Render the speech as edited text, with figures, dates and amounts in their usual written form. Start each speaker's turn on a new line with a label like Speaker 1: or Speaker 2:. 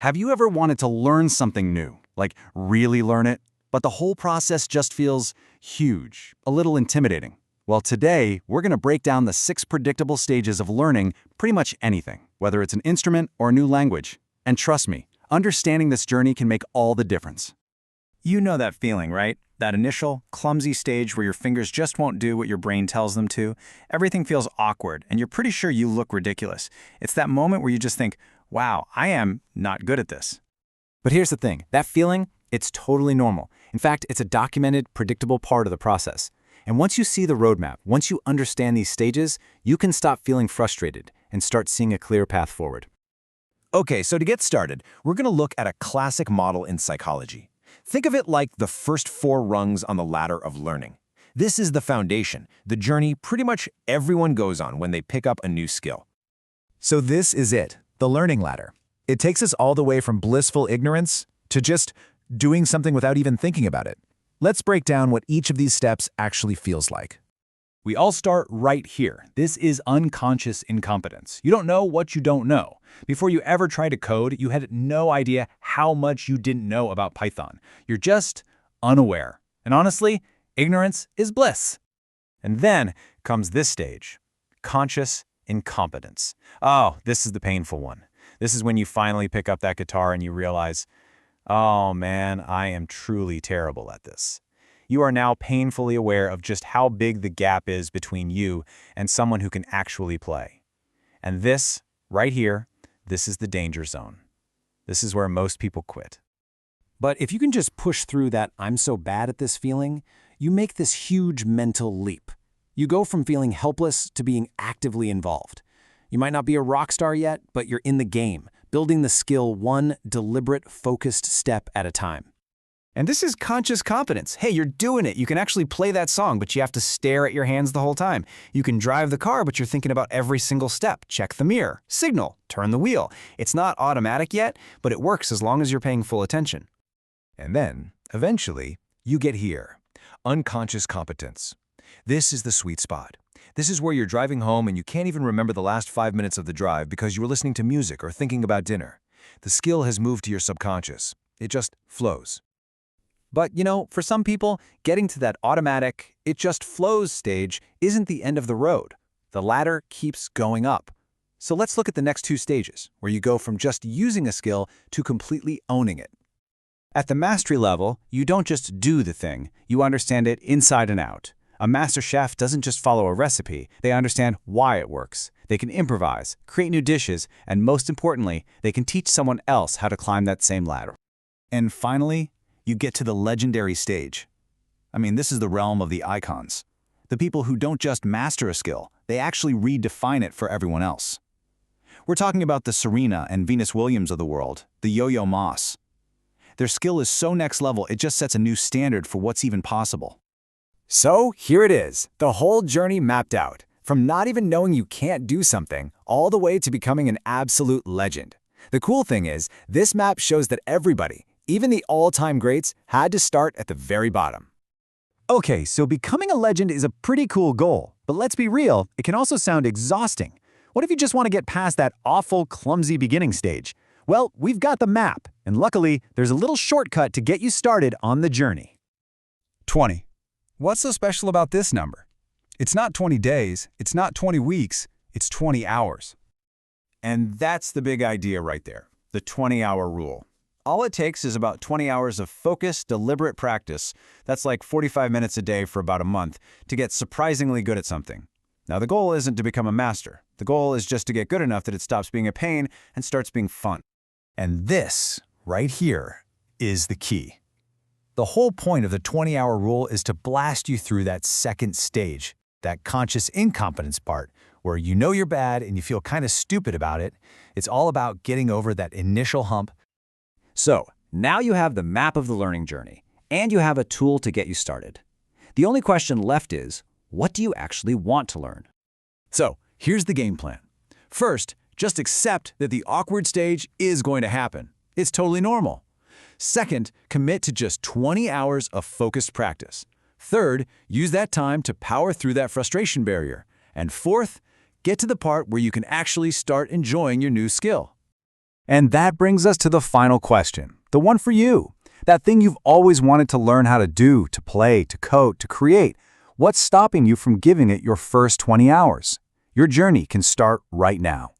Speaker 1: Have you ever wanted to learn something new, like really learn it, but the whole process just feels huge, a little intimidating? Well, today, we're going to break down the 6 predictable stages of learning pretty much anything, whether it's an instrument or a new language. And trust me, understanding this journey can make all the difference.
Speaker 2: You know that feeling, right? That initial, clumsy stage where your fingers just won't do what your brain tells them to. Everything feels awkward, and you're pretty sure you look ridiculous. It's that moment where you just think, wow, I am not good at this.
Speaker 3: But here's the thing, that feeling, it's totally normal. In fact, it's a documented, predictable part of the process. And once you see the roadmap, once you understand these stages, you can stop feeling frustrated and start seeing a clear path forward.
Speaker 4: Okay, so to get started, we're going to look at a classic model in psychology. Think of it like the first 4 rungs on the ladder of learning. This is the foundation, the journey pretty much everyone goes on when they pick up a new skill.
Speaker 5: So this is it, the learning ladder. It takes us all the way from blissful ignorance to just doing something without even thinking about it. Let's break down what each of these steps actually feels like.
Speaker 6: We all start right here. This is unconscious incompetence. You don't know what you don't know. Before you ever tried to code, you had no idea how much you didn't know about Python. You're just unaware. And honestly, ignorance is bliss.
Speaker 2: And then comes this stage, conscious incompetence. Oh, this is the painful one. This is when you finally pick up that guitar and you realize, oh man, I am truly terrible at this. You are now painfully aware of just how big the gap is between you and someone who can actually play. And this, right here, this is the danger zone. This is where most people quit.
Speaker 3: But if you can just push through that I'm so bad at this feeling, you make this huge mental leap. You go from feeling helpless to being actively involved. You might not be a rock star yet, but you're in the game, building the skill one deliberate, focused step at a time.
Speaker 7: And this is conscious competence. Hey, you're doing it. You can actually play that song, but you have to stare at your hands the whole time. You can drive the car, but you're thinking about every single step. Check the mirror, signal, turn the wheel. It's not automatic yet, but it works as long as you're paying full attention.
Speaker 4: And then, eventually, you get here, unconscious competence. This is the sweet spot. This is where you're driving home and you can't even remember the last 5 minutes of the drive because you were listening to music or thinking about dinner. The skill has moved to your subconscious. It just flows.
Speaker 3: But, for some people, getting to that automatic, it just flows stage isn't the end of the road. The ladder keeps going up. So let's look at the next 2 stages, where you go from just using a skill to completely owning it. At the mastery level, you don't just do the thing, you understand it inside and out. A master chef doesn't just follow a recipe, they understand why it works. They can improvise, create new dishes, and most importantly, they can teach someone else how to climb that same ladder.
Speaker 5: And finally, you get to the legendary stage. This is the realm of the icons. The people who don't just master a skill, they actually redefine it for everyone else. We're talking about the Serena and Venus Williams of the world, the Yo-Yo Moss. Their skill is so next level, it just sets a new standard for what's even possible.
Speaker 3: So here it is, the whole journey mapped out, from not even knowing you can't do something, all the way to becoming an absolute legend. The cool thing is, this map shows that everybody, even the all-time greats, had to start at the very bottom.
Speaker 5: Okay, so becoming a legend is a pretty cool goal, but let's be real, it can also sound exhausting. What if you just want to get past that awful, clumsy beginning stage? Well, we've got the map, and luckily, there's a little shortcut to get you started on the journey.
Speaker 6: 20. What's so special about this number? It's not 20 days, it's not 20 weeks, it's 20 hours.
Speaker 2: And that's the big idea right there, the 20-hour rule. All it takes is about 20 hours of focused, deliberate practice, that's like 45 minutes a day for about a month, to get surprisingly good at something. Now, the goal isn't to become a master. The goal is just to get good enough that it stops being a pain and starts being fun.
Speaker 4: And this, right here, is the key. The whole point of the 20-hour rule is to blast you through that second stage, that conscious incompetence part, where you know you're bad and you feel kind of stupid about it. It's all about getting over that initial hump.
Speaker 3: So, now you have the map of the learning journey, and you have a tool to get you started. The only question left is, what do you actually want to learn?
Speaker 5: So, here's the game plan. First, just accept that the awkward stage is going to happen. It's totally normal. Second, commit to just 20 hours of focused practice. Third, use that time to power through that frustration barrier. And fourth, get to the part where you can actually start enjoying your new skill.
Speaker 6: And that brings us to the final question, the one for you. That thing you've always wanted to learn how to do, to play, to code, to create. What's stopping you from giving it your first 20 hours? Your journey can start right now.